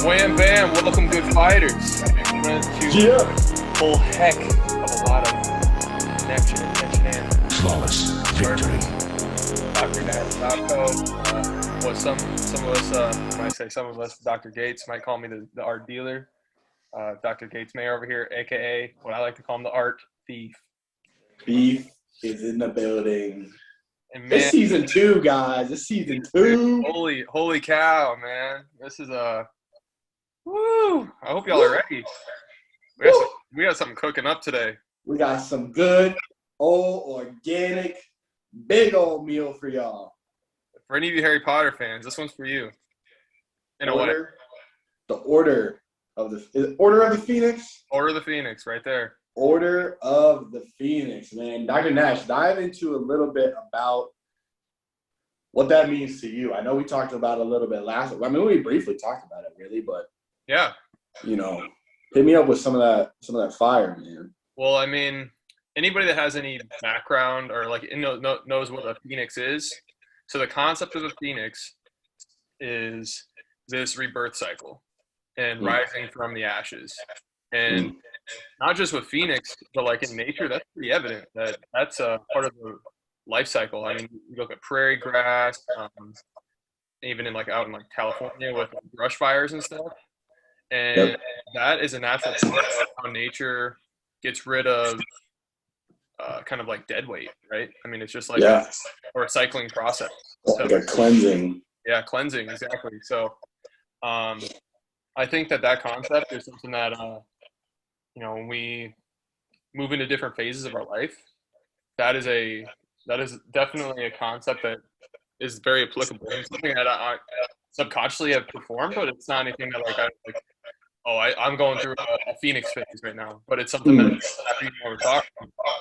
Wham bam, welcome good fighters. We're going to full heck of a lot of connection and tension and flawless victory. Dr. Nash and Dr. What some of us, when I say some of us, Dr. Gates might call me the art dealer. Dr. Gates Mayer over here, aka what I like to call him, the art thief. Beef is in the building. And man, it's season 2, guys. It's season 2. Holy cow, man! This is woo! I hope y'all are ready. We got something cooking up today. We got some good, old, organic, big old meal for y'all. For any of you Harry Potter fans, this one's for you. In a way. The Order of the Phoenix? Order of the Phoenix, right there. Order of the Phoenix, man. Dr. Nash, dive into a little bit about what that means to you. I know we talked about it a little bit we briefly talked about it, really, but yeah, hit me up with some of that fire, man. Well, I mean, anybody that has any background or knows what a phoenix is. So the concept of a phoenix is this rebirth cycle and rising from the ashes. And not just with Phoenix, but like in nature, that's pretty evident that that's a part of the life cycle. I mean, you look at prairie grass, even out in California with brush fires and stuff. And that is a natural part of how nature gets rid of kind of like dead weight, right? I mean, it's just like a recycling process. Like a cleansing. Yeah, cleansing, exactly. So I think that concept is something that when we move into different phases of our life, that is definitely a concept that is very applicable. It's something that I subconsciously have performed, but it's not anything that I'm going through a Phoenix phase right now. But it's something that we're talking about.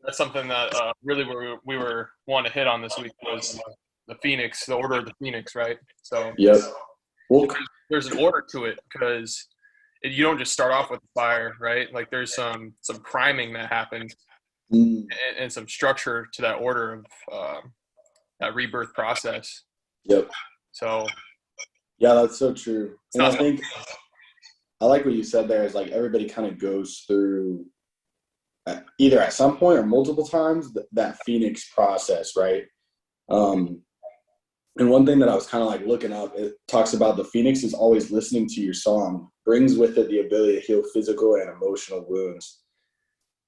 That's something that really we were wanting to hit on this week was the Phoenix, the Order of the Phoenix, right? So there's an order to it because you don't just start off with the fire, right? Like there's some priming that happens and some structure to that order of that rebirth process. Yep. So. Yeah, that's so true. And I think I like what you said there is everybody kind of goes through either at some point or multiple times that Phoenix process, right? And one thing that I was kind of looking up, it talks about the Phoenix is always listening to your song, brings with it the ability to heal physical and emotional wounds.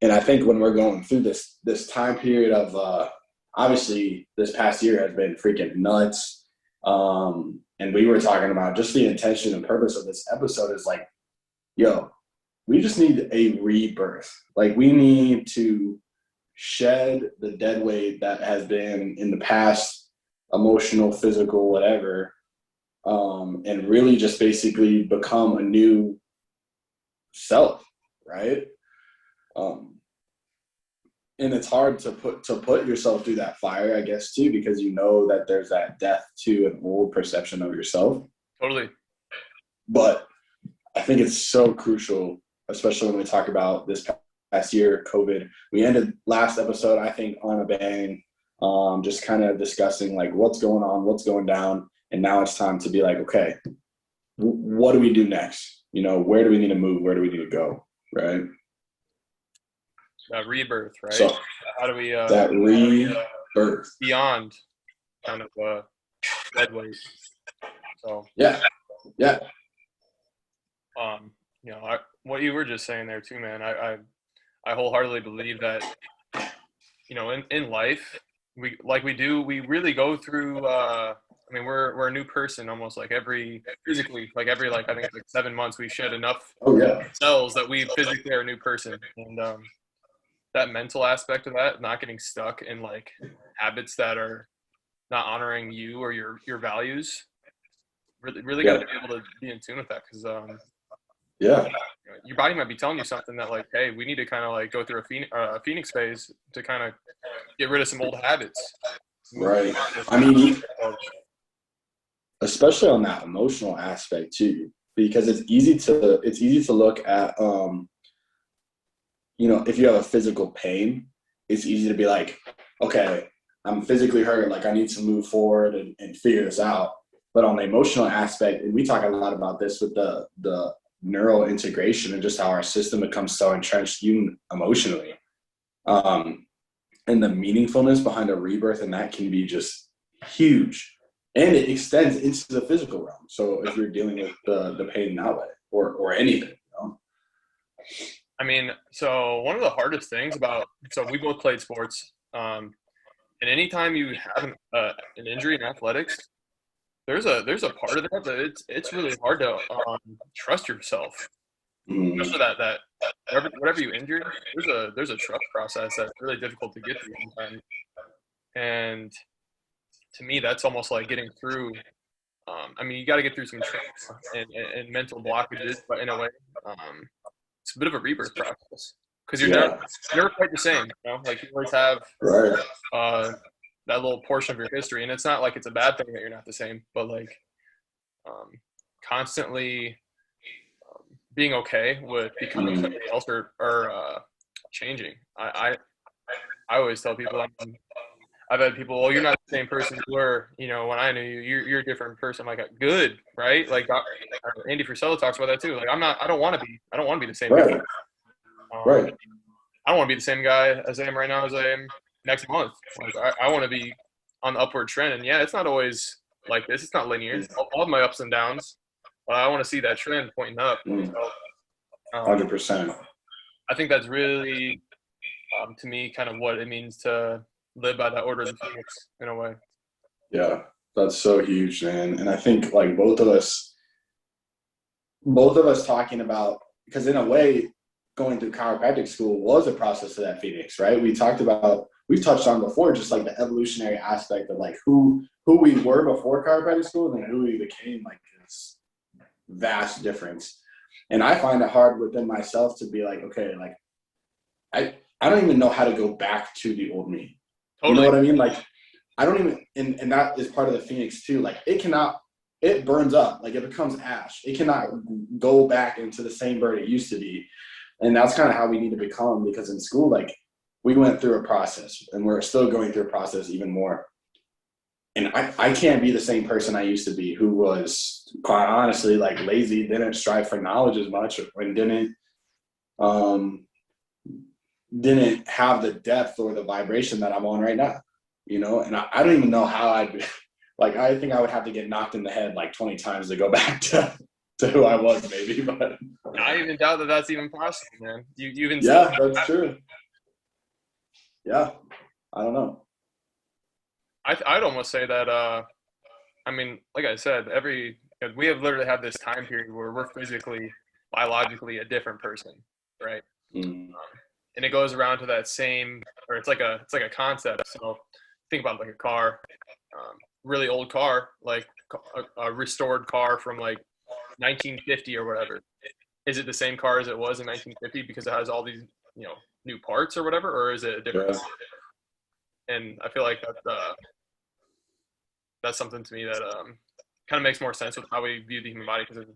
And I think when we're going through this time period of, obviously this past year has been freaking nuts. And we were talking about just the intention and purpose of this episode is we just need a rebirth. We need to shed the dead weight that has been in the past, emotional, physical, whatever, and really just basically become a new self, right? And it's hard to put yourself through that fire, I guess, too, because that there's that death to an old perception of yourself. Totally. But I think it's so crucial, especially when we talk about this past year, COVID. We ended last episode, I think, on a bang. Just kind of discussing what's going on, what's going down, and now it's time to be okay, what do we do next? Where do we need to move? Where do we need to go? Right? That rebirth, right? So how do we that rebirth beyond kind of dead weight? So yeah. What you were just saying there too, man. I wholeheartily believe that in life. We really go through we're a new person almost every physically I think it's 7 months we shed enough cells that we physically are a new person, and that mental aspect of that, not getting stuck in habits that are not honoring you or your values, really got to be able to be in tune with that, because your body might be telling you something that hey, we need to kind of go through a Phoenix phase to kind of get rid of some old habits. Right. I mean, especially on that emotional aspect too, because it's easy to look at, if you have a physical pain, it's easy to be okay, I'm physically hurt. I need to move forward and figure this out. But on the emotional aspect, and we talk a lot about this with the neural integration and just how our system becomes so entrenched even emotionally. And the meaningfulness behind a rebirth, and that can be just huge. And it extends into the physical realm. So if you're dealing with the pain that way or anything, you know? I mean, so one of the hardest things about, so we both played sports, and anytime you have an injury in athletics, there's a part of that it's really hard to trust yourself, especially that whatever you injured, there's a trust process that's really difficult to get through sometimes. And to me, that's almost like getting through. I mean, you got to get through some trauma and mental blockages, but in a way, it's a bit of a rebirth process because you're never quite the same. You know, like you always have that little portion of your history, and it's not like it's a bad thing that you're not the same, but like constantly being okay with becoming somebody else or changing. I always tell people, I've had people, well, you're not the same person you were, you know, when I knew you. You're a different person. I'm like, good, right? Like Andy Frisella talks about that too. Like I don't want to be the same guy. Right. I don't want to be the same guy as I am right now as I am next month. Like I want to be on the upward trend. And yeah, it's not always like this. It's not linear. All of my ups and downs, but I want to see that trend pointing up. So, 100%. I think that's really, to me, kind of what it means to live by that order of the Phoenix in a way. Yeah, that's so huge, man. And I think like both of us talking about, because in a way, going through chiropractic school was a process of that Phoenix, right? We've touched on before, just like the evolutionary aspect of like who we were before chiropractic school and then who we became, like this vast difference. And I find it hard within myself to be like, okay, like I don't even know how to go back to the old me. Totally. You know what I mean? Like I don't even, and that is part of the Phoenix too. Like it burns up, like it becomes ash. It cannot go back into the same bird it used to be. And that's kind of how we need to become, because in school, like we went through a process and we're still going through a process even more. And I can't be the same person I used to be, who was quite honestly like lazy, didn't strive for knowledge as much, and didn't have the depth or the vibration that I'm on right now, you know? And I don't even know how I'd like, I think I would have to get knocked in the head like 20 times to go back to who I was, maybe. But I even doubt that that's even possible, man. You even that's true. Yeah, I don't know. I'd almost say that. I mean, like I said, we have literally had this time period where we're physically, biologically a different person, right? And it goes around to that same, or it's like a concept. So think about like a car, really old car, like a restored car from like 1950 or whatever. Is it the same car as it was in 1950 because it has all these, you know, new parts or whatever, or is it a different car? And I feel like that's something to me that kind of makes more sense with how we view the human body, because in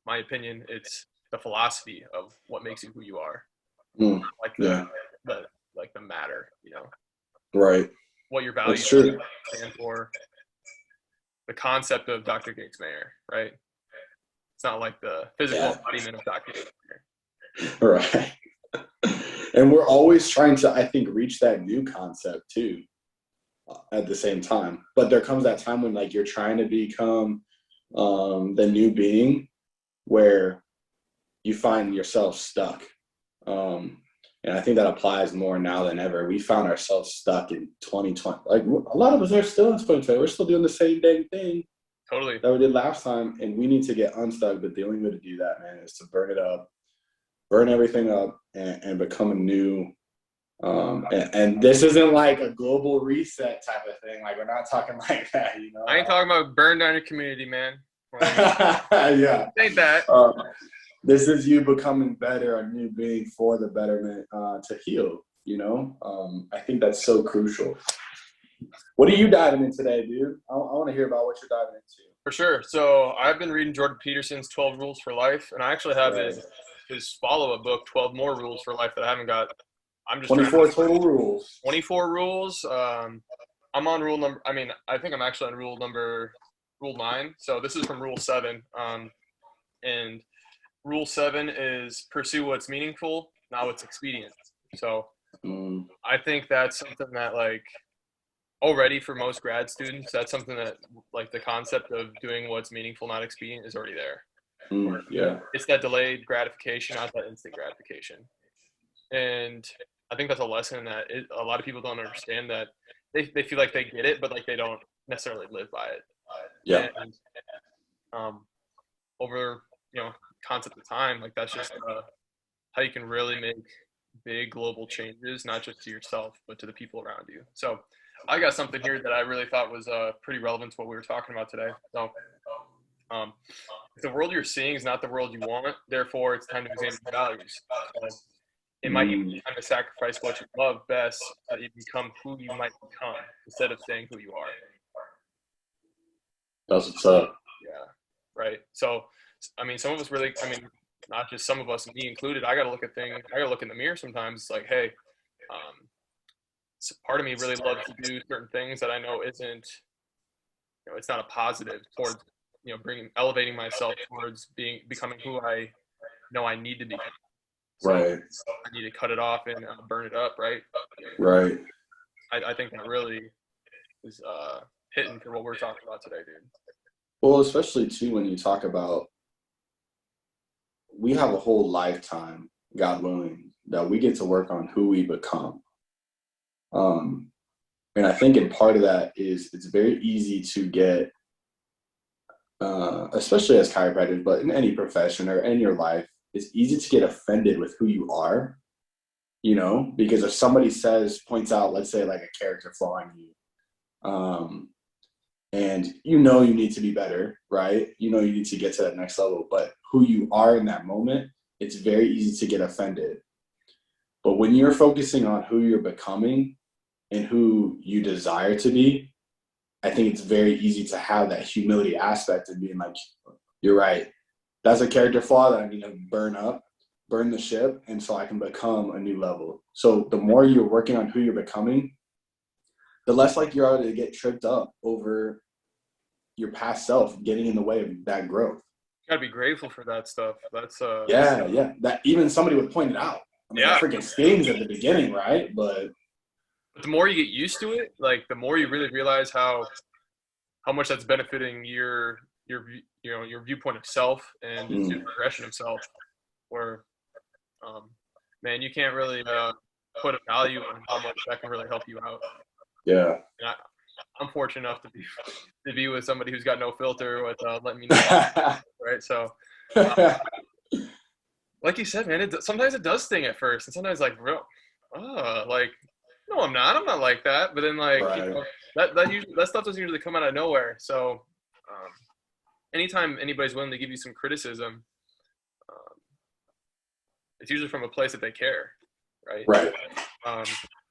my opinion, it's the philosophy of what makes you who you are. Like the matter, you know. Right. What your values stand for. The concept of Dr. Gates Mayer, right? It's not like the physical embodiment of Dr. Gates Mayer. Right. And we're always trying to, I think, reach that new concept too at the same time. But there comes that time when like you're trying to become the new being where you find yourself stuck. And I think that applies more now than ever. We found ourselves stuck in 2020. Like a lot of us are still in 2020. We're still doing the same dang thing. Totally. That we did last time. And we need to get unstuck. But the only way to do that, man, is to burn it up, burn everything up, and become a new. And this isn't like a global reset type of thing. Like we're not talking like that, you know. I ain't talking about burn down your community, man. Yeah. Ain't that. This is you becoming better, a new being for the betterment, to heal, you know? I think that's so crucial. What are you diving in today, dude? I want to hear about what you're diving into. For sure. So I've been reading Jordan Peterson's 12 Rules for Life, and I actually have his follow-up book, 12 More Rules for Life, that I haven't got. I'm just 24 total rules. 24 rules. I'm on rule number, I think I'm actually on rule number rule 9. So this is from rule 7. And rule 7 is pursue what's meaningful, not what's expedient. So I think that's something that, like, already for most grad students, that's something that, like, the concept of doing what's meaningful, not expedient, is already there. Yeah. It's that delayed gratification, not that instant gratification. And I think that's a lesson that a lot of people don't understand, that they feel like they get it, but like they don't necessarily live by it. Yeah. And over, concept of time, like, that's just how you can really make big global changes, not just to yourself, but to the people around you. So I got something here that I really thought was pretty relevant to what we were talking about today. So if the world you're seeing is not the world you want, therefore it's time to examine your values. So it might even be time to sacrifice what you love best so that you become who you might become instead of staying who you are. That's what's up. Yeah, right. So, I mean, some of us really, not just some of us, me included, I got to look at things, I got to look in the mirror sometimes. It's like, hey, part of me really loves to do certain things that I know isn't, it's not a positive towards, elevating myself towards becoming who I know I need to become. So Right. I need to cut it off and burn it up, right? Right. I think that really is hitting for what we're talking about today, dude. Well, especially too when you talk about, we have a whole lifetime, God willing, that we get to work on who we become. And I think in part of that is it's very easy to get, especially as chiropractors, but in any profession or in your life, it's easy to get offended with who you are, because if somebody points out, let's say, like, a character flaw in you, and you need to be better, right? You need to get to that next level, but who you are in that moment, it's very easy to get offended. But when you're focusing on who you're becoming and who you desire to be, I think it's very easy to have that humility aspect of being like, you're right. That's a character flaw that I need to burn the ship, and so I can become a new level. So the more you're working on who you're becoming, the less like you are to get tripped up over your past self getting in the way of that growth. You gotta be grateful for that stuff. That's yeah. That even somebody would point it out. Yeah. That freaking stings at the beginning, right? But the more you get used to it, like, the more you really realize how much that's benefiting your viewpoint of self and your progression of self. Where, man, you can't really put a value on how much that can really help you out. Yeah. And I'm fortunate enough to be with somebody who's got no filter with letting me know, right? So, like you said, man, sometimes it does sting at first, and sometimes, like, no, I'm not like that. But then, like, right. that stuff doesn't usually come out of nowhere. So, anytime anybody's willing to give you some criticism, it's usually from a place that they care, right? Right.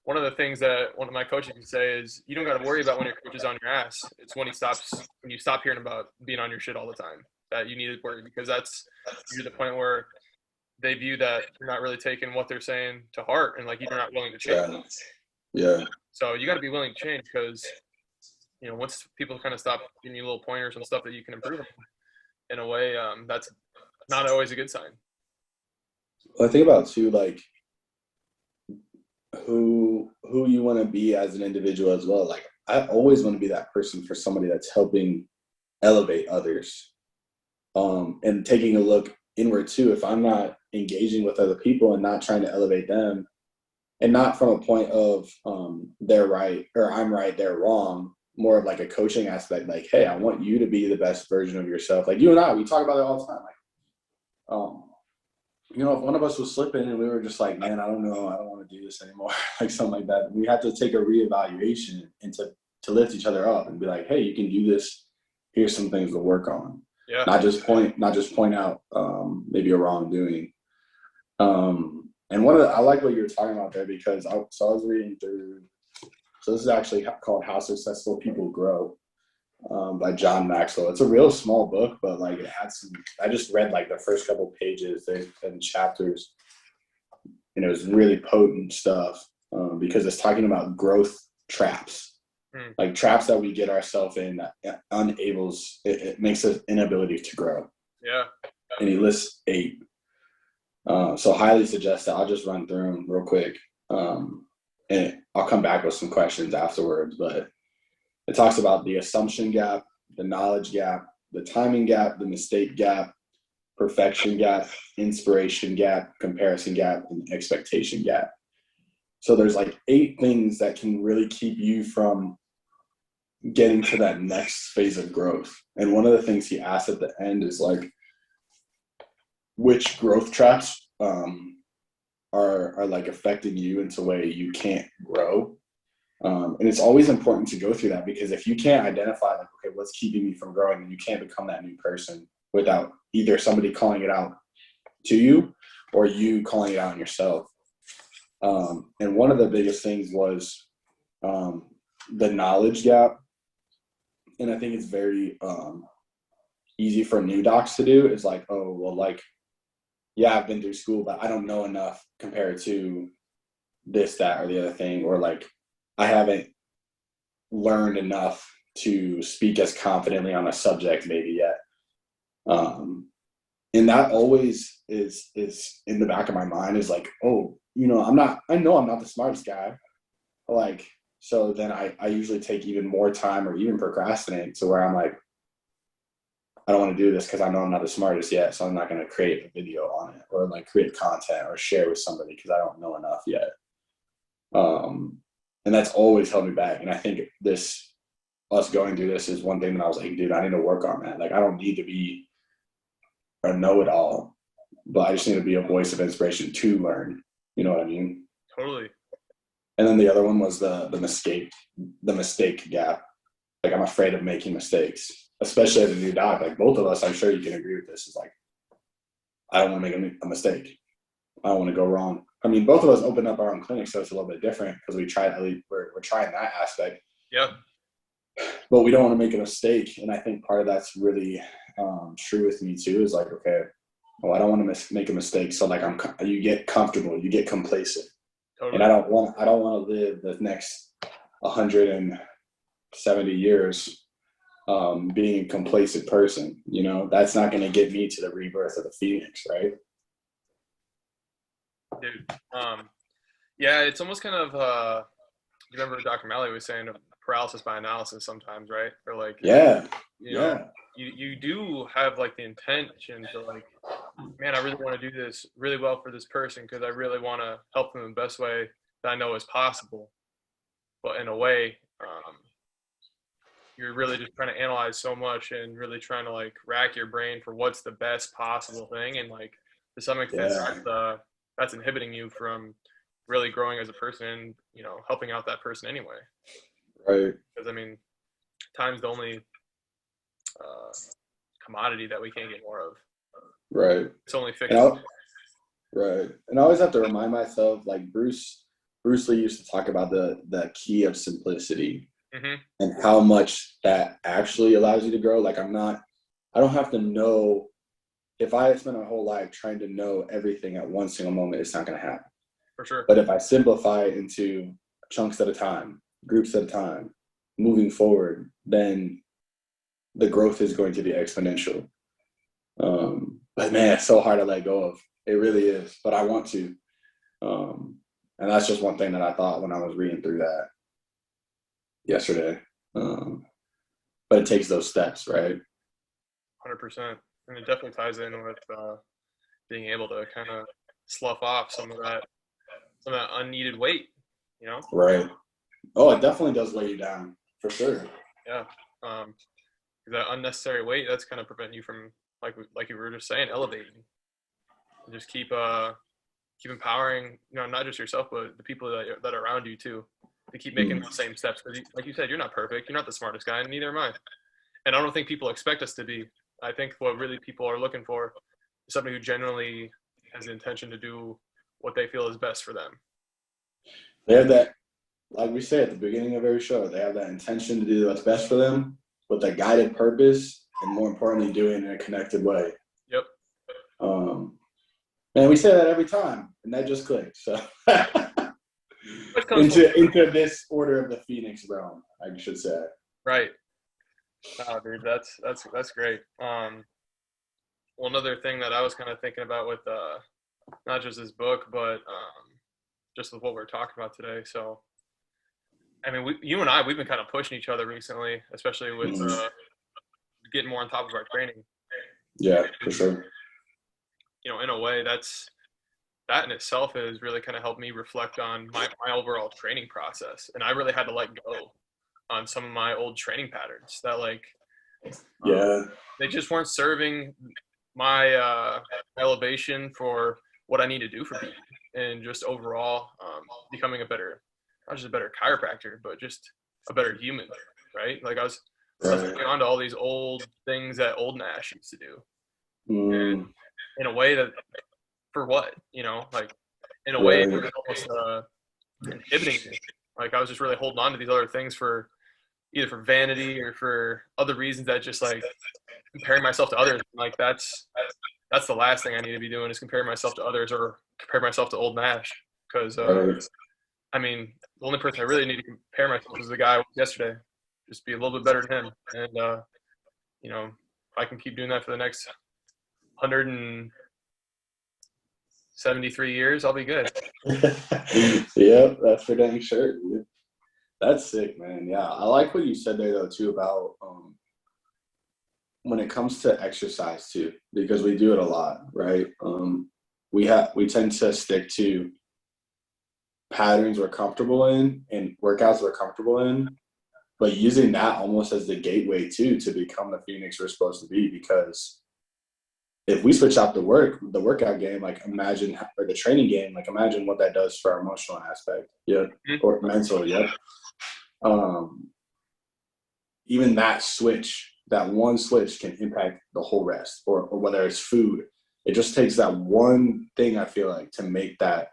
One of the things that one of my coaches can say is, you don't got to worry about when your coach is on your ass. It's when you stop hearing about being on your shit all the time, that you need to worry, because that's usually the point where they view that you're not really taking what they're saying to heart, and, like, you're not willing to change. Yeah. So you got to be willing to change, because, once people kind of stop giving you little pointers and stuff that you can improve on, in a way, that's not always a good sign. Well, I think about too, like, who you want to be as an individual as well. Like, I always want to be that person for somebody that's helping elevate others, and taking a look inward too. If I'm not engaging with other people and not trying to elevate them, and not from a point of they're right or I'm right, they're wrong, more of like a coaching aspect, like, hey, I want you to be the best version of yourself. Like, you and I, we talk about it all the time. Like, if one of us was slipping and we were just like, man, I don't know, I don't want to do this anymore, like something like that, we have to take a reevaluation and to lift each other up and be like, hey, you can do this. Here's some things to work on. Yeah. Not just point out maybe a wrongdoing. And I like what you were talking about there, because I was reading through. So this is actually called How Successful People Grow, by John Maxwell. It's a real small book, but, like, it had some. I just read, like, the first couple pages and chapters, and it was really potent stuff, because it's talking about growth traps. like traps that we get ourselves in that enables it makes us inability to grow. Yeah. And he lists 8. So highly suggest that. I'll just run through them real quick, and I'll come back with some questions afterwards. But it talks about the assumption gap, the knowledge gap, the timing gap, the mistake gap, perfection gap, inspiration gap, comparison gap, and expectation gap. So there's like 8 things that can really keep you from getting to that next phase of growth. And one of the things he asks at the end is like, which growth traps are like affecting you in a way you can't grow. And it's always important to go through that, because if you can't identify like, okay, what's keeping me from growing, then you can't become that new person without either somebody calling it out to you or you calling it out on yourself. And one of the biggest things was the knowledge gap. And I think it's very easy for new docs to do, is like, oh, well, like, yeah, I've been through school, but I don't know enough compared to this, that, or the other thing. Or like, I haven't learned enough to speak as confidently on a subject maybe yet. And that always is in the back of my mind, is like, oh, you know, I know I'm not the smartest guy. Like, so then I usually take even more time or even procrastinate to where I'm like, I don't want to do this because I know I'm not the smartest yet. So I'm not going to create a video on it or like create content or share with somebody because I don't know enough yet. And that's always held me back. And I think us going through this is one thing that I was like, dude, I need to work on that. Like, I don't need to be a know-it-all, but I just need to be a voice of inspiration to learn. You know what I mean? Totally. And then the other one was the mistake gap. Like, I'm afraid of making mistakes, especially as a new doc. Like, both of us, I'm sure you can agree with this, is like, I don't want to make a mistake. I don't want to go wrong. I mean, both of us opened up our own clinic, so it's a little bit different because we're trying that aspect. Yep. But we don't want to make a mistake. And I think part of that's really true with me too, is like, okay, well, I don't want to make a mistake. So like, you get comfortable, you get complacent. Totally. And I don't want to live the next 170 years being a complacent person. You know, that's not going to get me to the rebirth of the Phoenix, right? Dude, yeah, it's almost kind of you remember Dr. Malley was saying paralysis by analysis sometimes, right? Or like, yeah, you know, you do have like the intention to like, man, I really want to do this really well for this person because I really want to help them the best way that I know is possible. But in a way, you're really just trying to analyze so much and really trying to like rack your brain for what's the best possible thing, and like to some extent, that's inhibiting you from really growing as a person and, you know, helping out that person anyway. Right. Because I mean, time's the only commodity that we can't get more of. Right. It's only fixed. Right. And I always have to remind myself, like Bruce Lee used to talk about the key of simplicity, and how much that actually allows you to grow. Like, I don't have to know. If I spend my whole life trying to know everything at one single moment, it's not going to happen. For sure. But if I simplify it into chunks at a time, groups at a time, moving forward, then the growth is going to be exponential. But man, it's so hard to let go of. It really is. But I want to. And that's just one thing that I thought when I was reading through that yesterday. But it takes those steps, right? 100%. And it definitely ties in with being able to kind of slough off some of that unneeded weight, you know? Right. Oh, it definitely does weigh you down, for sure. Yeah. That unnecessary weight, that's kind of preventing you from, like you were just saying, elevating. And just keep empowering, you know, not just yourself, but the people that are around you too, to keep making those same steps. Because, like you said, you're not perfect. You're not the smartest guy, and neither am I. And I don't think people expect us to be. I think what really people are looking for is somebody who genuinely has the intention to do what they feel is best for them. They have that, like we say at the beginning of every show, they have that intention to do what's best for them with a guided purpose, and more importantly, doing it in a connected way. Yep. And we say that every time, and that just clicks. So What comes into this order of the Phoenix realm, I should say. right. Oh, dude, that's great. Well, another thing that I was kind of thinking about with not just this book, but just with what we're talking about today. So, I mean, you and I, we've been kind of pushing each other recently, especially with getting more on top of our training. Yeah, for sure. You know, in a way, that in itself has really kind of helped me reflect on my overall training process, and I really had to let go on some of my old training patterns that Yeah. they just weren't serving my elevation for what I need to do for people, and just overall becoming not just a better chiropractor, but just a better human, right? Like I was holding on to all these old things that old Nash used to do, and in a way that, for what, you know, like in a way it was almost inhibiting me. Like I was just really holding on to these other things for either for vanity or for other reasons, that just like comparing myself to others. Like that's the last thing I need to be doing, is comparing myself to others or compare myself to old Nash. Because I mean, the only person I really need to compare myself to is the guy I was yesterday. Just be a little bit better than him. And you know, if I can keep doing that for the next 173 years, I'll be good. Yep, that's for dang sure, dude. That's sick, man. Yeah, I like what you said there though too about when it comes to exercise too, because we do it a lot, right? We tend to stick to patterns we're comfortable in and workouts we're comfortable in, but using that almost as the gateway too to become the Phoenix we're supposed to be. Because if we switch out the workout game, like imagine, or the training game, like imagine what that does for our emotional aspect, or mental, even that one switch can impact the whole rest, or whether it's food. It just takes that one thing, I feel like, to make that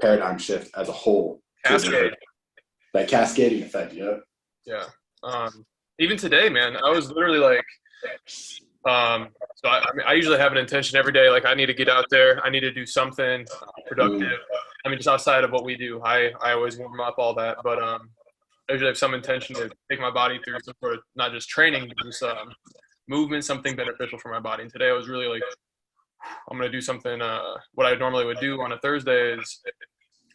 paradigm shift as a whole. Cascade. That cascading effect, Yeah. Even today, man, I was literally like, so I mean, I usually have an intention every day. Like I need to get out there. I need to do something productive. I mean, just outside of what we do, I always warm up all that, but I usually have some intention to take my body through some sort of, not just training, but just movement, something beneficial for my body. And today I was really like, I'm going to do something, what I normally would do on a Thursday is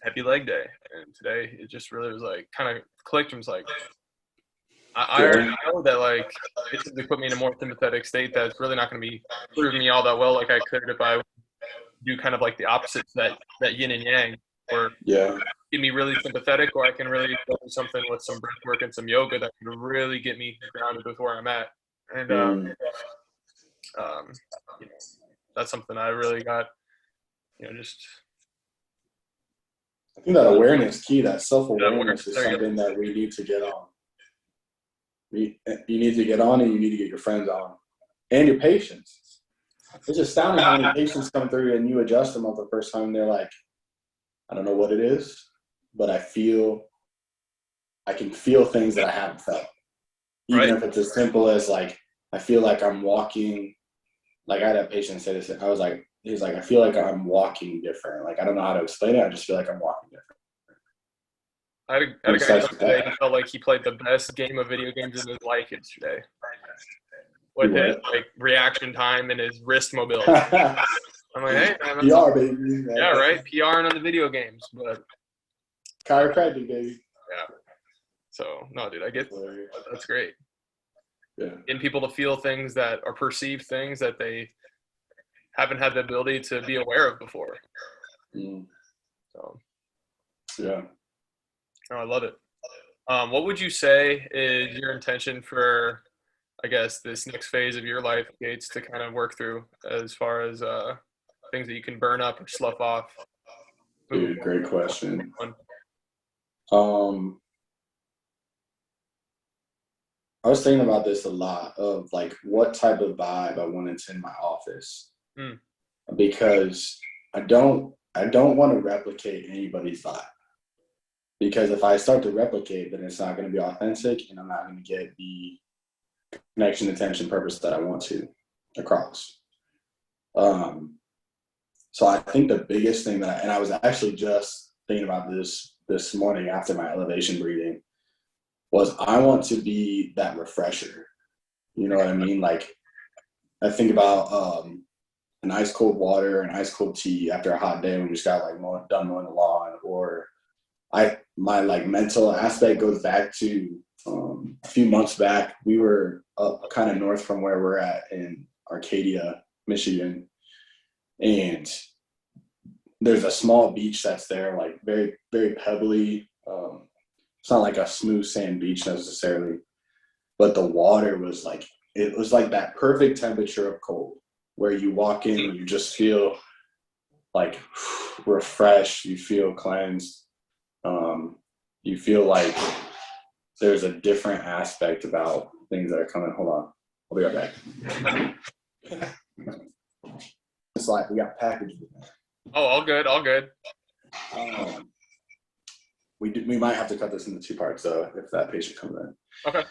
heavy leg day. And today it just really was like, kind of clicked and was like, I already know that like it's going to put me in a more sympathetic state that's really not going to be serving me all that well like I could if I do kind of like the opposites, that yin and yang, where get me really sympathetic, or I can really do something with some breath work and some yoga that can really get me grounded with where I'm at. And you know, that's something I really got, you know, just I think that awareness key, that self-awareness is something that we need to get on. You need to get on, and you need to get your friends on, and your patients. It's astounding how many patients come through and you adjust them on the first time. They're like, I don't know what it is, but I can feel things that I haven't felt. Even if it's as simple as like, I feel like I'm walking. Like I had a patient say this. He's like, I feel like I'm walking different. Like I don't know how to explain it. I just feel like I'm walking different. I had a guy today who felt like he played the best game of video games in his life yesterday, with his like reaction time and his wrist mobility. I'm like, hey, man, that's PR, baby. Yeah, right. PRing on the video games, but chiropractic, baby. Yeah. So no, dude, I get that's great. Yeah. Getting people to feel things that are perceived things that they haven't had the ability to be aware of before. So. Yeah. Oh, I love it. What would you say is your intention for, I guess, this next phase of your life, Gates, to kind of work through as far as things that you can burn up or slough off? Dude, great question. I was thinking about this a lot, of like what type of vibe I want to in my office, because I don't want to replicate anybody's vibe. Because if I start to replicate, then it's not going to be authentic, and I'm not going to get the connection, attention, purpose that I want to across. So I think the biggest thing and I was actually just thinking about this this morning after my elevation breathing was I want to be that refresher. You know what I mean? Like I think about an ice cold water, an ice cold tea after a hot day when you just got like done mowing the lawn, or my like mental aspect goes back to a few months back. We were up kind of north from where we're at in Arcadia, Michigan, and there's a small beach that's there, like very, very pebbly. It's not like a smooth sand beach necessarily, but the water was like, it was like that perfect temperature of cold where you walk in and you just feel like refreshed, you feel cleansed. You feel like there's a different aspect about things that are coming. Hold on, I'll be right back. It's like we got packages. Oh, all good, all good. We might have to cut this into 2 parts though if that patient comes in. Okay.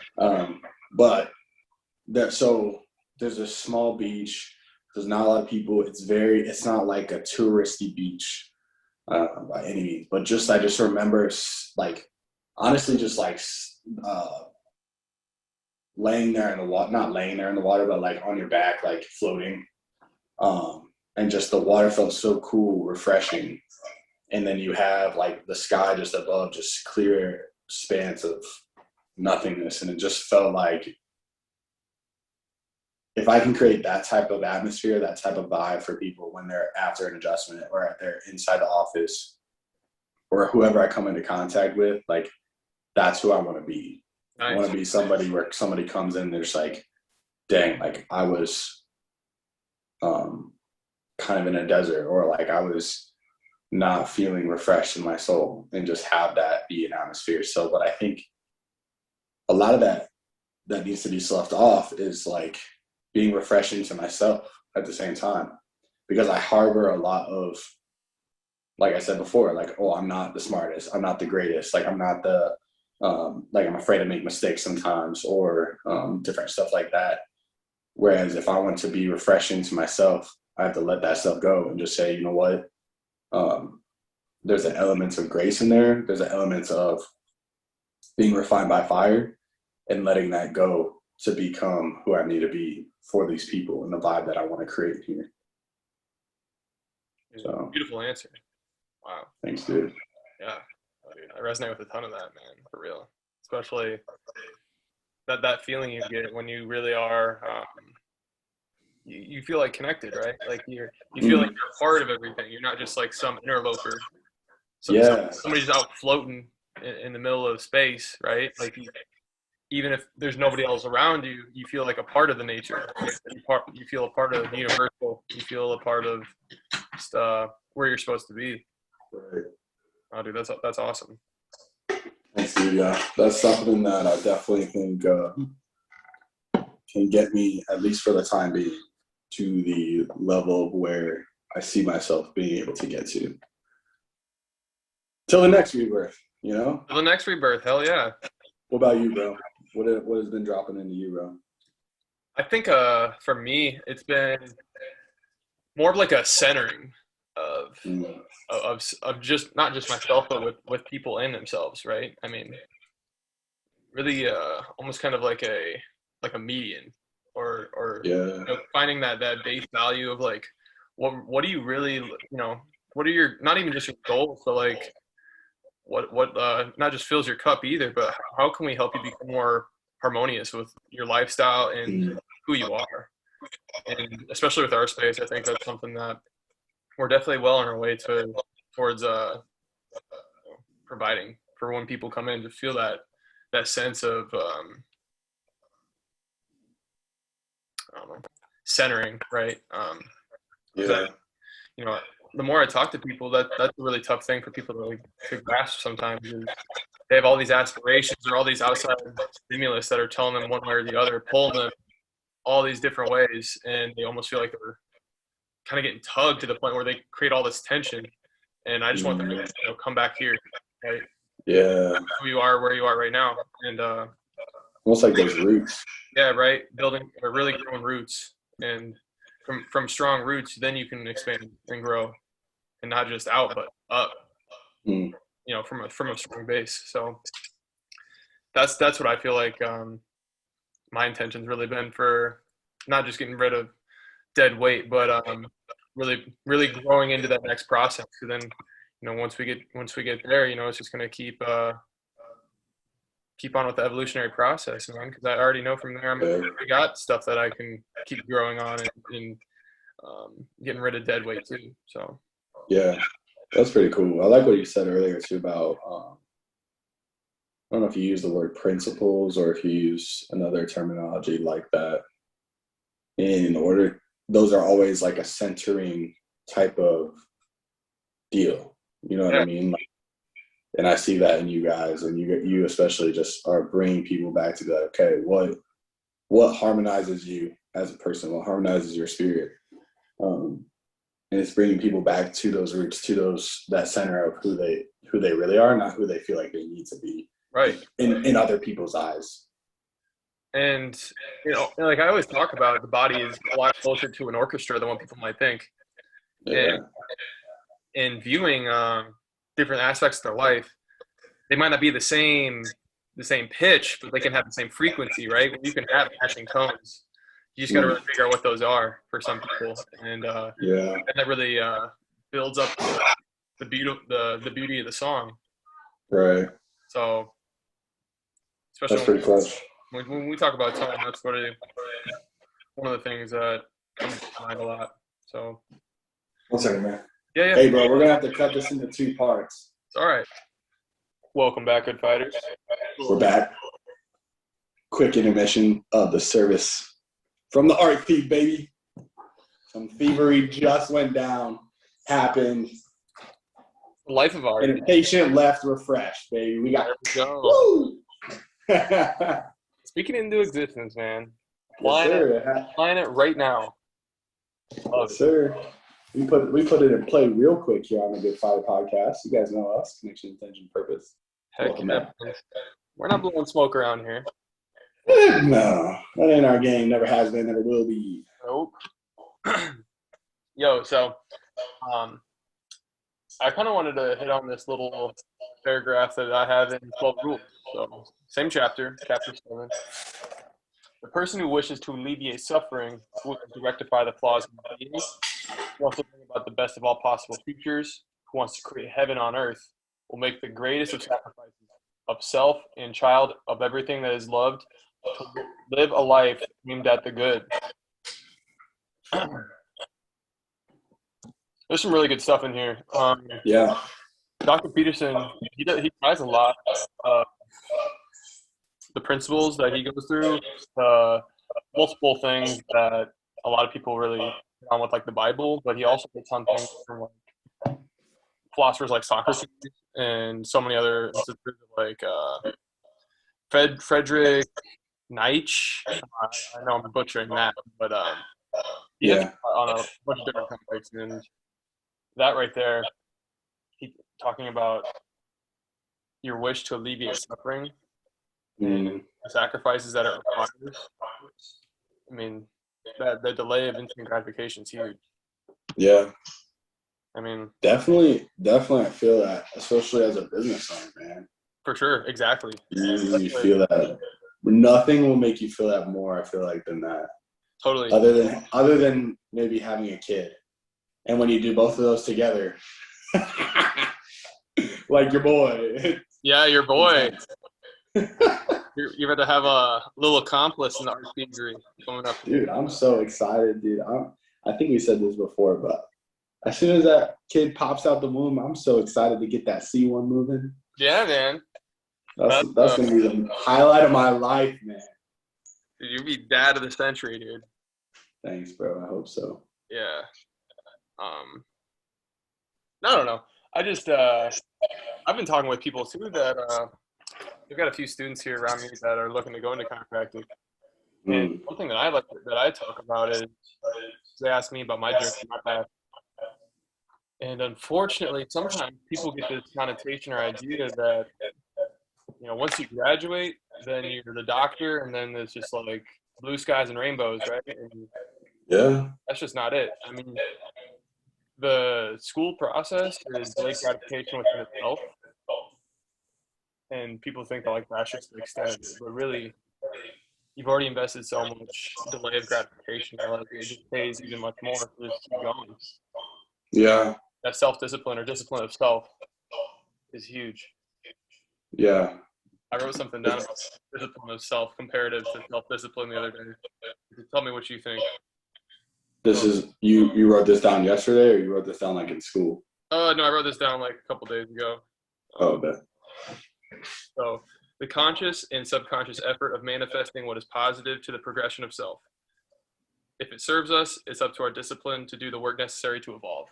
But so there's a small beach. There's not a lot of people. It's not like a touristy beach by any means. But I just remember like honestly just like laying there in the water, not laying there in the water, but like on your back, like floating. And just the water felt so cool, refreshing. And then you have like the sky just above, just clear expanse of nothingness. And it just felt like if I can create that type of atmosphere, that type of vibe for people when they're after an adjustment or they're inside the office or whoever I come into contact with, like that's who I want to be. Nice. I want to be somebody where somebody comes in, they're just like, dang, like I was kind of in a desert, or like I was not feeling refreshed in my soul, and just have that be an atmosphere. So, but I think a lot of that needs to be sloughed off is like being refreshing to myself at the same time, because I harbor a lot of, like I said before, like, oh, I'm not the smartest, I'm not the greatest, like I'm not the like I'm afraid to make mistakes sometimes, or different stuff like that. Whereas if I want to be refreshing to myself, I have to let that stuff go and just say, you know what, there's an element of grace in there. There's an element of being refined by fire and letting that go to become who I need to be for these people and the vibe that I want to create here. So beautiful answer. Wow. Thanks, dude. Yeah. Dude, I resonate with a ton of that, man, for real. Especially that feeling you get when you really are, you feel like connected, right? Like you feel like you're part of everything. You're not just like some interloper. Somebody's out floating in the middle of space, right? Like even if there's nobody else around you, you feel like a part of the nature. You feel a part of the universal. You feel a part of just where you're supposed to be. Right. Oh, dude, that's awesome. Thanks, dude. Yeah, that's something that I definitely think can get me, at least for the time being, to the level where I see myself being able to get to. Till the next rebirth, you know? Till the next rebirth, hell yeah. What about you, bro? What has been dropping into you, bro? I think for me, it's been more of like a centering of just not just myself, but with people in themselves, right? I mean, really almost kind of like a median, or yeah. Finding that base value of like what do you really, what are your, not even just your goals, but like what not just fills your cup either, but how can we help you become more harmonious with your lifestyle and who you are. And especially with our space, I think that's something that we're definitely well on our way towards providing for when people come in, to feel that sense of I don't know, centering, right? Yeah. The more I talk to people, that's a really tough thing for people to grasp sometimes. Is they have all these aspirations or all these outside stimulus that are telling them one way or the other, pulling them all these different ways, and they almost feel like they're kind of getting tugged to the point where they create all this tension. And I just want them to come back here, right? Yeah. Who you are, where you are right now, and almost like those roots. Yeah, right. Building or really growing roots, and from strong roots, then you can expand and grow, and not just out but up. from a strong base. So that's what I feel like my intention's really been for not just getting rid of dead weight, but really growing into that next process. Because then, once we get there, it's just gonna keep on with the evolutionary process, man. Because I already know from there, I got stuff that I can keep growing on and getting rid of dead weight too. So yeah, that's pretty cool. I like what you said earlier too about I don't know if you use the word principles or if you use another terminology like that. In order, those are always like a centering type of deal. You know what I yeah, mean? And I see that in you guys, and you especially just are bringing people back to that. Okay, what harmonizes you as a person? What harmonizes your spirit? And it's bringing people back to those roots, to that center of who they really are, not who they feel like they need to be, right. in other people's eyes. And like I always talk about, the body is a lot closer to an orchestra than what people might think. And Yeah, in viewing different aspects of their life, they might not be the same pitch, but they can have the same frequency, right? You can have matching tones. You just got to really figure out what those are for some people, and that really builds up the beauty of the song. right. So, That's especially pretty clutch. when we talk about tone, that's really one of the things that comes to mind a lot. So, One second, man. yeah. Hey, bro, we're gonna have to cut this into 2 parts. It's all right. Welcome back, good fighters. We're back. Quick intermission of the service from the art thief, baby. Some thievery just went down, happened. Life of art. And a patient left refreshed, baby. We got woo! Speaking into existence, man. Applying it right now. Yes, sir. We put it in play real quick here on the Good Fighter podcast. You guys know us, connection, intention, purpose. Heck yeah. We're not blowing smoke around here. No, that ain't our game. Never has been, never will be. Nope. Yo, so I kind of wanted to hit on this little paragraph that I have in 12 Rules. So, same chapter 7. The person who wishes to alleviate suffering, who wants to rectify the flaws in the being, who wants to bring about the best of all possible futures, who wants to create heaven on earth, will make the greatest of sacrifices of self and child, of everything that is loved, to live a life aimed at the good. There's some really good stuff in here. Yeah. Dr. Peterson, he tries a lot. The principles that he goes through, multiple things that a lot of people really get on with, like the Bible, but he also hits on things from like philosophers like Socrates and so many other institutes like Friedrich Nietzsche. I know I'm butchering that, but he hits on a bunch of different topics, and that right there, he talking about your wish to alleviate suffering and the sacrifices that it requires. I mean, the delay of instant gratification is huge. Yeah. I mean, definitely, I feel that, especially as a business owner, man. For sure, exactly. You feel that. Nothing will make you feel that more, I feel like, than that. Totally. Other than maybe having a kid. And when you do both of those together, like your boy. Yeah, your boy. You're about to have a little accomplice in the art thievery coming up. Dude, I'm so excited, dude. I think we said this before, but as soon as that kid pops out the womb, I'm so excited to get that C1 moving. Yeah, man. That's going to be the highlight of my life, man. Dude, you'll be dad of the century, dude. Thanks, bro. I hope so. Yeah. I don't know. I just I've been talking with people too that we've got a few students here around me that are looking to go into chiropractic. And one thing that I talk about is they ask me about my journey, my path. And unfortunately, sometimes people get this connotation or idea that, once you graduate, then you're the doctor, and then it's just like blue skies and rainbows, right? And yeah. That's just not it. I mean, the school process is delayed gratification within itself. and people think that like that's just the extent of it, but really you've already invested so much delay of gratification that like, it just pays even much more to just keep going. Yeah. That self-discipline or discipline of self is huge. Yeah. I wrote something down about discipline of self comparative to self-discipline the other day. Tell me what you think. This is you wrote this down yesterday, or you wrote this down like in school? No, I wrote this down like a couple days ago. Oh, bet. So, the conscious and subconscious effort of manifesting what is positive to the progression of self. If it serves us, it's up to our discipline to do the work necessary to evolve.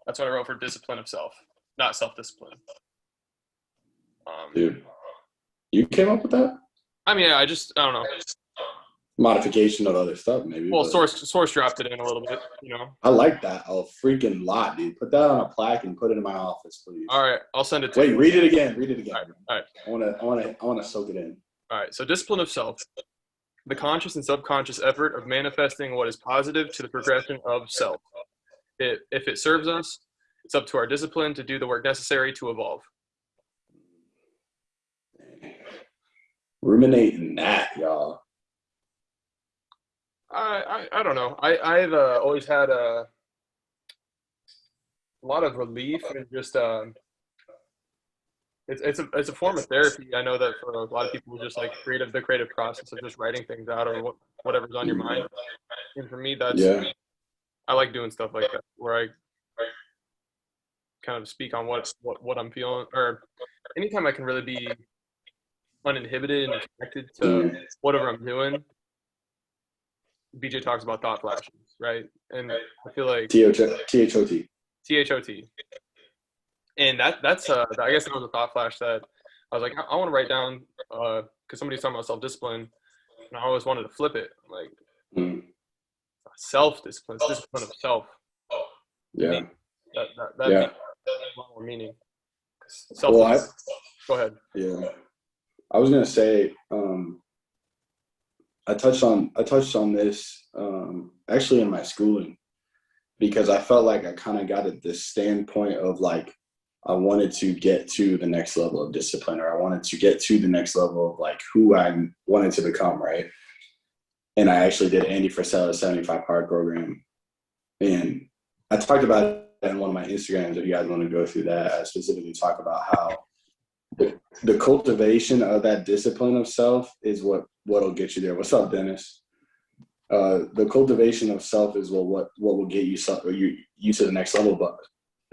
That's what I wrote for discipline of self, not self-discipline. Dude, you came up with that? I mean, I don't know. Modification of other stuff, maybe. Well, source dropped it in a little bit, you know. I like that a freaking lot, dude. Put that on a plaque and put it in my office, please. All right, I'll send it to you. Wait, read it again. Read it again. All right. I wanna soak it in. All right. So, discipline of self, the conscious and subconscious effort of manifesting what is positive to the progression of self. If it serves us, it's up to our discipline to do the work necessary to evolve. Ruminating that, y'all. I don't know. I've always had a lot of relief and just it's a form of therapy. I know that for a lot of people, just like the creative process of just writing things out or whatever's on your mind. And for me, I like doing stuff like that where I kind of speak on what I'm feeling, or anytime I can really be uninhibited and connected to whatever I'm doing. BJ talks about thought flashes, right? And I feel like THOT. THOT. And that's I guess that was a thought flash that I was like, I want to write down because somebody's talking about self-discipline, and I always wanted to flip it, like self-discipline, it's discipline of self. Yeah. That Yeah. a lot more meaning. Well, go ahead. Yeah. I was gonna say, I touched on this actually in my schooling, because I felt like I kind of got at this standpoint of like I wanted to get to the next level of discipline, or I wanted to get to the next level of like who I wanted to become, right? And I actually did Andy Frisella's 75 Hard program, and I talked about it in one of my Instagrams. If you guys want to go through that, I specifically talk about how the cultivation of that discipline of self is what'll get you there. What's up, Dennis? The cultivation of self is what will get you to the next level. But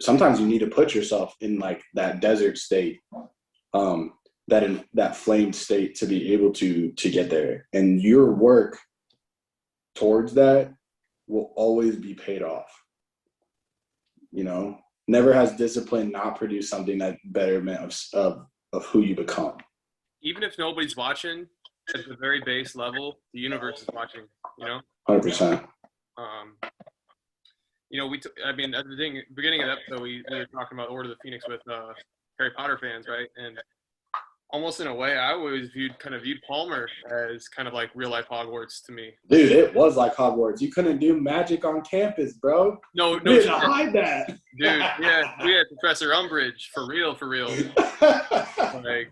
sometimes you need to put yourself in like that desert state, that flamed state, to be able to get there. And your work towards that will always be paid off. You know, never has discipline not produced something that betterment of who you become. Even if nobody's watching, at the very base level, the universe is watching. You know, 100%. You know, at the beginning of the episode, we were talking about Order of the Phoenix with Harry Potter fans, right? And almost in a way, I always viewed Palmer as kind of like real life Hogwarts to me. Dude, it was like Hogwarts. You couldn't do magic on campus, bro. No, we had to hide that. Dude, we had Professor Umbridge for real. Like,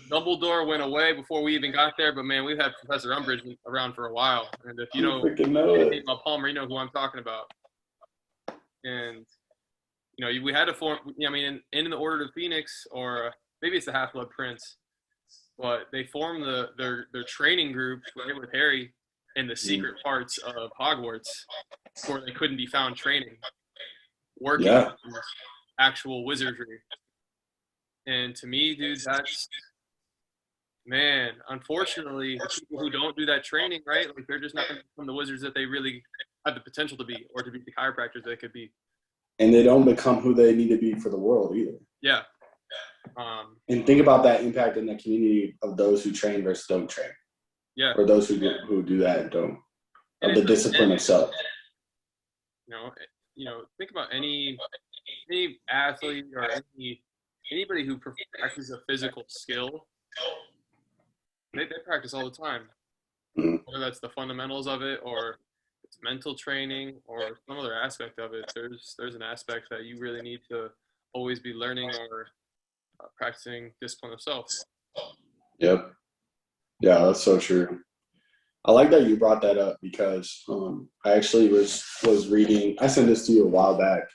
Dumbledore went away before we even got there, but man, we've had Professor Umbridge around for a while. And if you know anything about Palmer, you know who I'm talking about. And you know, we had to form. I mean, in the Order of the Phoenix, or maybe it's the Half-Blood Prince, but they formed their training group with Harry in the secret parts of Hogwarts, where they couldn't be found training, working on actual wizardry. And to me, dude, that's, man, unfortunately, the people who don't do that training, right, like they're just not going to become the wizards that they really have the potential to be, or to be the chiropractors they could be. And they don't become who they need to be for the world either. Yeah. And think about that impact in the community of those who train versus don't train. Yeah. Or those who do that and don't. Of the discipline of self. You know, think about any athlete or anybody who practices a physical skill. They practice all the time. Mm-hmm. Whether that's the fundamentals of it, or it's mental training, or some other aspect of it. There's an aspect that you really need to always be learning or practicing discipline of self. Yep. Yeah, that's so true. I like that you brought that up because I actually was reading. I sent this to you a while back.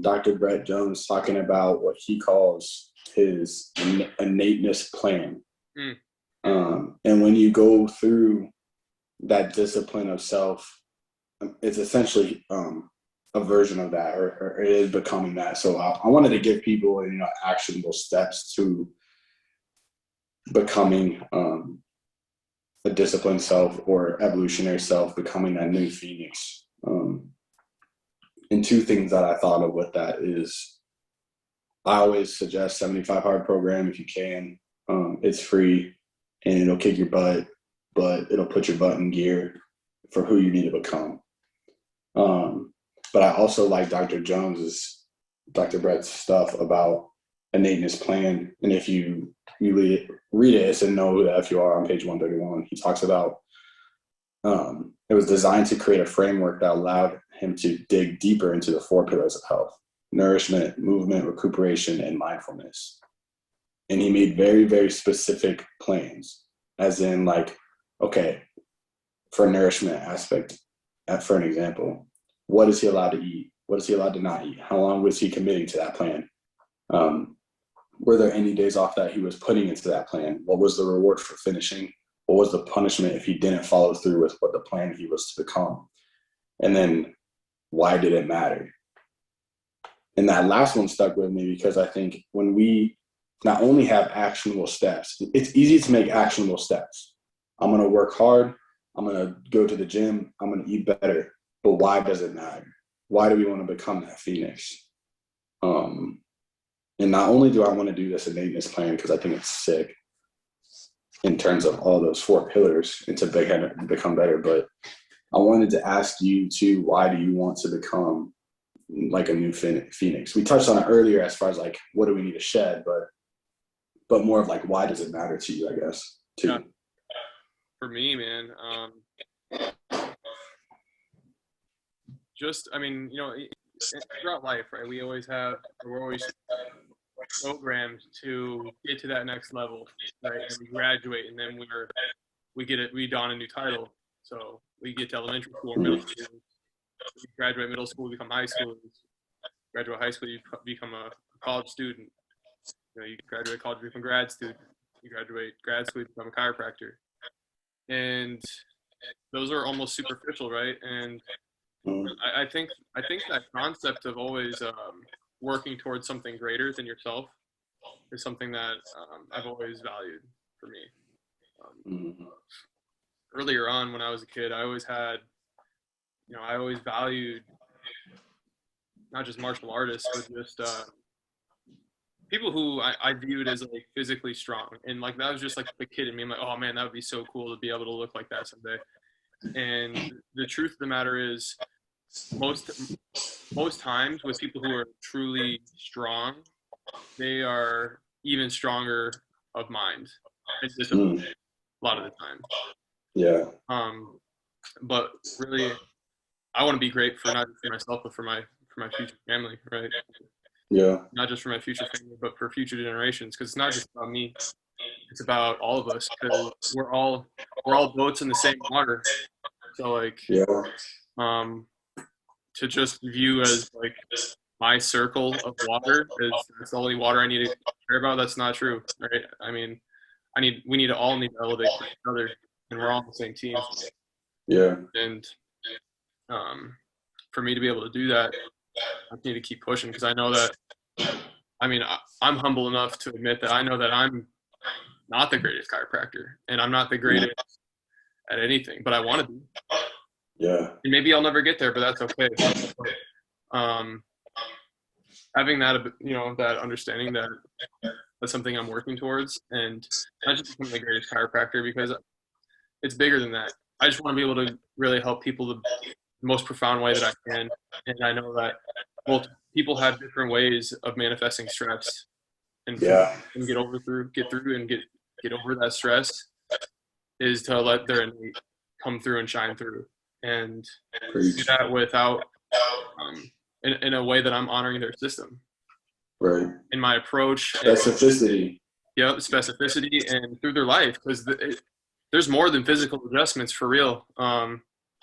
Dr. Brett Jones talking about what he calls his innateness plan. And when you go through that discipline of self, it's essentially a version of that, or it is becoming that. So I wanted to give people, actionable steps to becoming a disciplined self or evolutionary self, becoming that new phoenix. And two things that I thought of with that is I always suggest 75 hard program if you can. It's free and it'll kick your butt, but it'll put your butt in gear for who you need to become. But I also like Dr. Brett's stuff about innateness plan. And if you read it, it's in Know Who the F You Are on page 131. He talks about it was designed to create a framework that allowed him to dig deeper into the 4 pillars of health: nourishment, movement, recuperation, and mindfulness. And he made very, very specific plans, as in like, okay, for nourishment aspect, for an example, what is he allowed to eat? What is he allowed to not eat? How long was he committing to that plan? Were there any days off that he was putting into that plan? What was the reward for finishing? What was the punishment if he didn't follow through with what the plan he was to become? And then why did it matter? And that last one stuck with me because I think when we not only have actionable steps, it's easy to make actionable steps. I'm going to work hard. I'm going to go to the gym. I'm going to eat better. But why does it matter? Why do we want to become that phoenix? And not only do I want to do this innateness plan because I think it's sick in terms of all those 4 pillars and to become better, but I wanted to ask you too, why do you want to become like a new phoenix? We touched on it earlier as far as like, what do we need to shed, but more of like, why does it matter to you, I guess, too? Yeah. For me, man, throughout life, right, we're always programmed to get to that next level, right? And we graduate, and then we don a new title. So we get to elementary school or middle school. We graduate middle school, become high school. Graduate high school, you become a college student. You graduate college, you become a grad student. You graduate grad school, you become a chiropractor. And those are almost superficial, right? And I think that concept of always working towards something greater than yourself is something that I've always valued for me. Earlier on when I was a kid, I always valued not just martial artists, but just people who I viewed as like physically strong. And like that was just like the kid in me. I'm like, oh man, that would be so cool to be able to look like that someday. And the truth of the matter is, most times with people who are truly strong, they are even stronger of mind and discipline a lot of the time. Yeah. But really, I want to be great for not just for myself, but for my future family, right? Yeah. Not just for my future family, but for future generations. Because it's not just about me; it's about all of us. Because we're all boats in the same water. So like, to just view as like my circle of water is that's the only water I need to care about. That's not true, right? I mean, we need to elevate each other, and we're all on the same team. Yeah. And for me to be able to do that, I need to keep pushing because I know that. I mean, I'm humble enough to admit that I know that I'm not the greatest chiropractor, and I'm not the greatest at anything, but I want to be. Yeah. And maybe I'll never get there, but that's okay. Having that, that understanding that that's something I'm working towards, and not just becoming the greatest chiropractor because it's bigger than that. I just want to be able to really help people the most profound way that I can, and I know that people have different ways of manifesting stress, and and get through and get over that stress is to let their innate come through and shine through. And do that without in a way that I'm honoring their system. Right. in my approach. Specificity. Yep, specificity and through their life, because there's more than physical adjustments for real.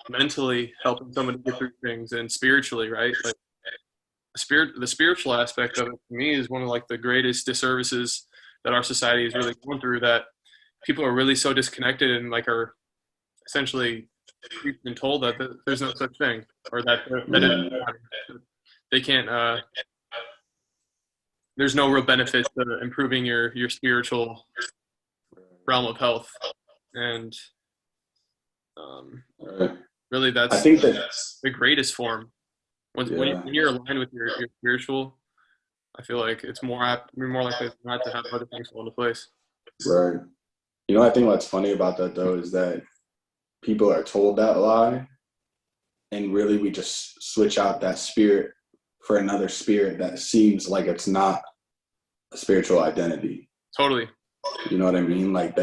Mentally helping somebody get through things, and spiritually, right? Like the spiritual aspect of it for me is one of like the greatest disservices that our society is really going through. That people are really so disconnected and like are essentially been told that there's no such thing, or that that they can't. There's no real benefit to improving your spiritual realm of health, and Right. really I that's think that's the greatest form. When you're aligned with your spiritual, I feel like it's you're more likely not to have other things fall into place. right. You know, I think what's funny about that though is that people are told that lie, and really we just switch out that spirit for another spirit that seems like it's not a spiritual identity. Totally. You know what I mean? Like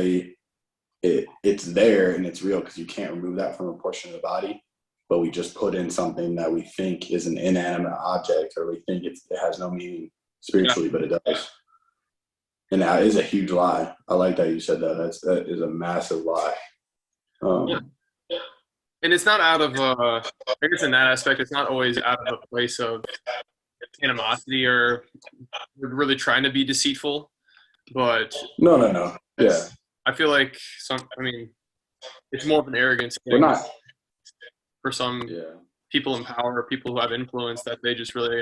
it's there and it's real because you can't remove that from a portion of the body, but we just put in something that we think is an inanimate object, or we think it has no meaning spiritually, but it does. And that is a huge lie. I like that you said that. That is a massive lie. Yeah. And it's not out of I guess in that aspect, it's not always out of a place of animosity or really trying to be deceitful, but No. Yeah. I feel like it's more of an arrogance We're thing not. for some Yeah. people in power, people who have influence, that they just really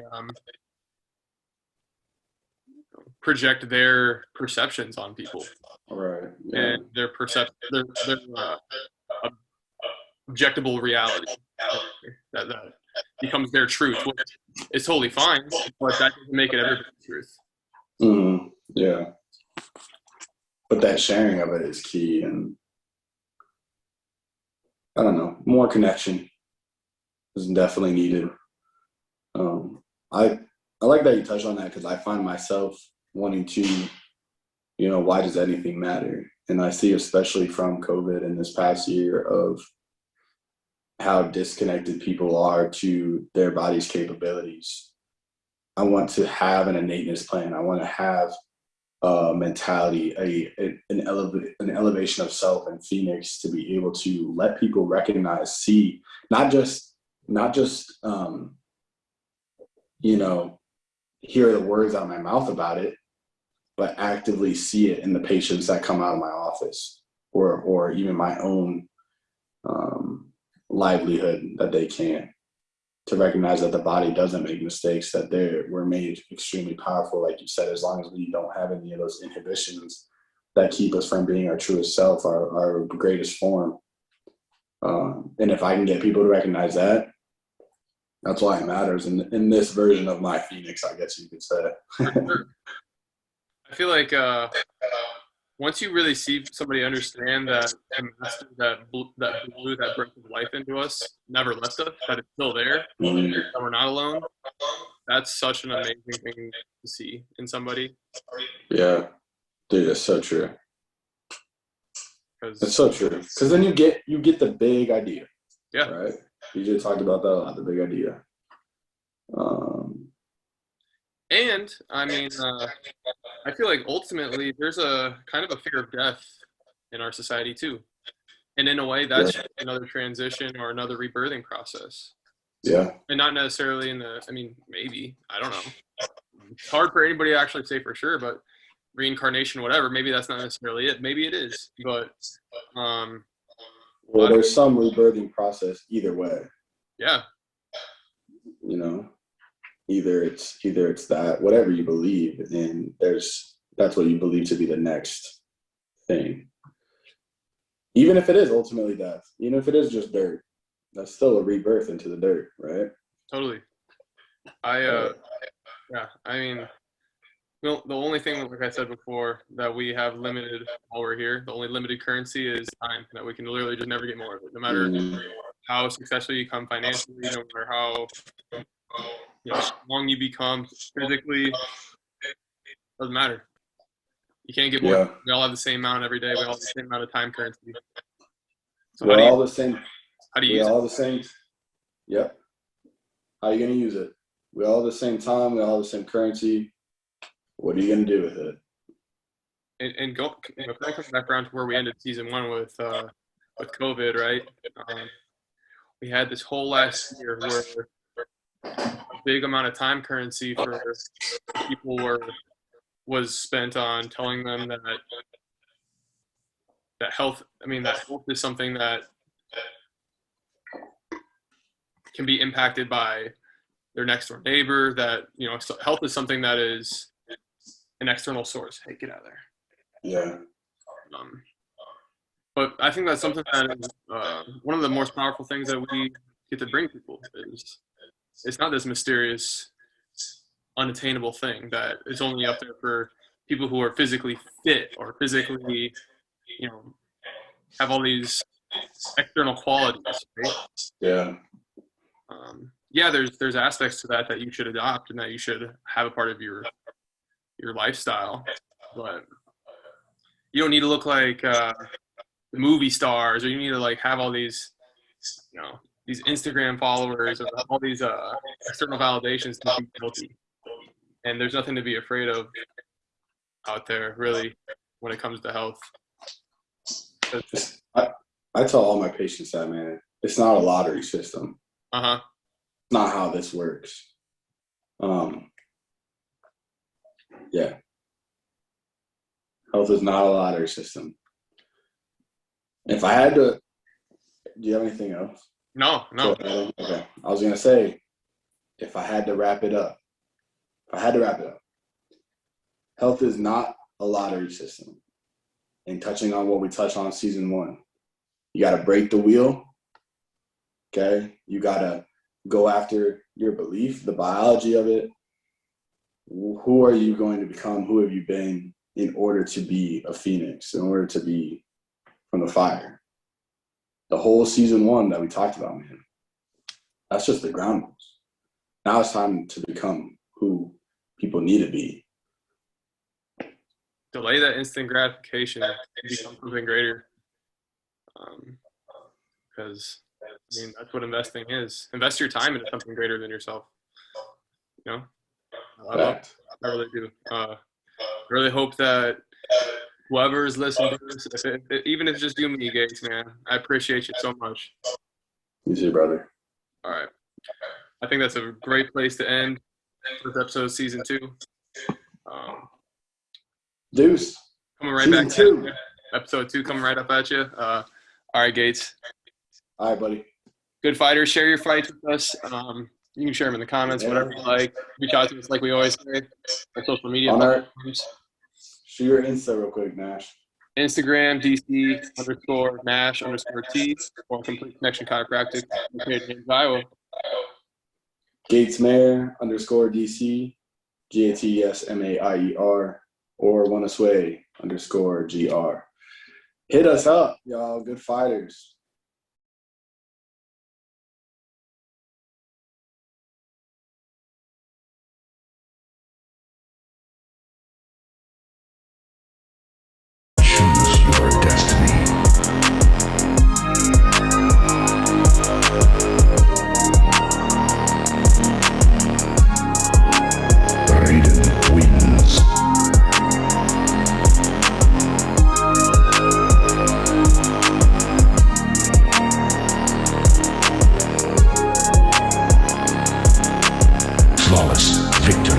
project their perceptions on people, Right. Yeah. and their objectable reality that becomes their truth, which is totally fine, but that doesn't make it everybody's truth. Yeah. But that sharing of it is key, and I don't know, more connection is definitely needed. I like that you touched on that, because I find myself wanting to, you know, why does anything matter? And I see, especially from COVID in this past year, of how disconnected people are to their body's capabilities. I want to have an innateness plan. I want to have a mentality, an elevation of self and Phoenix, to be able to let people recognize, see, not just you know, hear the words out of my mouth about it, but actively see it in the patients that come out of my office, or even my own livelihood, that they can, to recognize that the body doesn't make mistakes, that we're made extremely powerful, like you said, as long as we don't have any of those inhibitions that keep us from being our truest self, our greatest form. And if I can get people to recognize that, that's why it matters in this version of my Phoenix, I guess you could say. I feel like once you really see somebody understand that the master that blew that breath of life into us never left us, that it's still there, that we're not alone, that's such an amazing thing to see in somebody. Yeah, dude, that's so true. It's It's so true, because then you get the big idea. Yeah. Right. You just talked about that a lot, the big idea. And I mean, I feel like ultimately there's a kind of a fear of death in our society too, and in a way that's Yeah. another transition or another rebirthing process. Yeah. And not necessarily maybe, I don't know. It's hard for anybody to actually say for sure, but reincarnation, whatever, maybe that's not necessarily it. Maybe it is, but well, there's some rebirthing process either way. Yeah. You know, either it's that, whatever you believe, and that's what you believe to be the next thing. Even if it is ultimately death, even if it is just dirt, that's still a rebirth into the dirt, right? Totally. Yeah, I mean, well, the only thing, like I said before, that we have limited while we're here, the only limited currency is time, that we can literally just never get more of it, no matter how successful you become financially, no matter how strong you become physically, doesn't matter. You can't get more. Yeah. We all have the same amount every day. We all have the same amount of time currency. So we're all the same. How do you use all the same. Yep. How are you going to use it? We all have the same time. We all have the same currency. What are you going to do with it? And go, kind of coming back around to where we ended season 1 with COVID, right? We had this whole last year where a big amount of time currency for people was spent on telling them that health is something that can be impacted by their next door neighbor, that health is something that is an external source. Hey, get out of there. Yeah. But I think that's something that is one of the most powerful things that we get to bring people is it's not this mysterious, unattainable thing that is only up there for people who are physically fit or physically, have all these external qualities, right? Yeah. Yeah, there's aspects to that you should adopt and that you should have a part of your lifestyle, but you don't need to look like the movie stars, or you need to like have all these, these Instagram followers or all these external validations to be guilty. And there's nothing to be afraid of out there, really, when it comes to health. I tell all my patients that, man, it's not a lottery system. Uh-huh. It's not how this works. Yeah. Health is not a lottery system. If I had to, do you have anything else? No. Okay. I was going to say, if I had to wrap it up, health is not a lottery system. And touching on what we touched on season 1, you got to break the wheel. Okay. You got to go after your belief, the biology of it. Who are you going to become? Who have you been in order to be a phoenix, in order to be from the fire? The whole season 1 that we talked about, man, that's just the ground rules. Now it's time to become who people need to be. Delay that instant gratification and become something greater. Because that's what investing is. Invest your time into something greater than yourself. I really do. I really hope that whoever is listening to this, even if it's just you and me, Gates, man, I appreciate you so much. You too, brother. All right. I think that's a great place to end this episode of season 2. Deuce. Coming right season back. 2. Episode 2 coming right up at you. All right, Gates. All right, buddy. Good fighters. Share your fights with us. You can share them in the comments, whatever you like. Reach out to us like we always say on social media platforms. Shoot your Insta real quick, Nash. Instagram, DC_Nash_T, or Complete Connection Chiropractic, located in Iowa. Gatesmayer _DC, GATESMAIER, or OneAsway_GR. Hit us up, y'all. Good fighters. Your destiny. Raiden wins. Flawless victory.